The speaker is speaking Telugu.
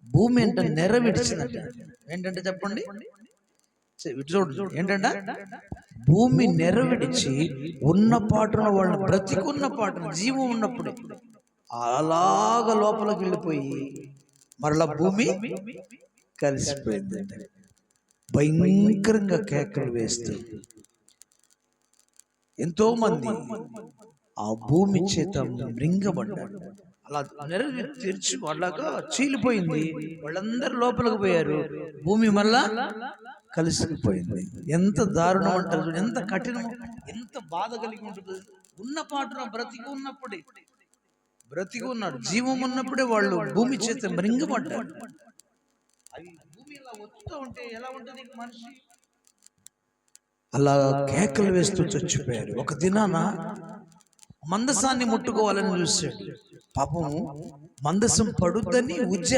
భూమి అంటే నెర విడిచిందంట. ఏంటంటే చెప్పండి, చూడండి ఏంటంట, భూమి నెర విడిచి ఉన్న పాటున వాళ్ళని, బ్రతికున్న పాటున, జీవం ఉన్నప్పుడే అలాగ లోపలికి వెళ్ళిపోయి మరలా భూమి కలిసిపోయిందంట. భయంకరంగా కేకలు వేస్తూ ఎంతో మంది ఆ భూమి చేత మృంగబడ్డారు. అలా తెరిచి వాళ్ళగా చీలిపోయింది. వాళ్ళందరూ లోపలికి పోయారు, భూమి మళ్ళా కలిసిపోయింది. ఎంత దారుణం అంటారు, ఎంత కఠినం, ఎంత బాధ కలిగి ఉంటుంది. ఉన్న పాటున బ్రతికి ఉన్నాడు, జీవం ఉన్నప్పుడే వాళ్ళు భూమి చేత మృంగబడ్డారు. అవి భూమి ఇలా వస్తూ ఉంటే ఎలా ఉంటుంది మనిషి? అలా కేకలు వేస్తూ చచ్చిపోయారు. ఒక దినాన మందసాన్ని ముట్టుకోవాలని చూశాడు. పాపం మందసం పడుద్దని ఉజ్జ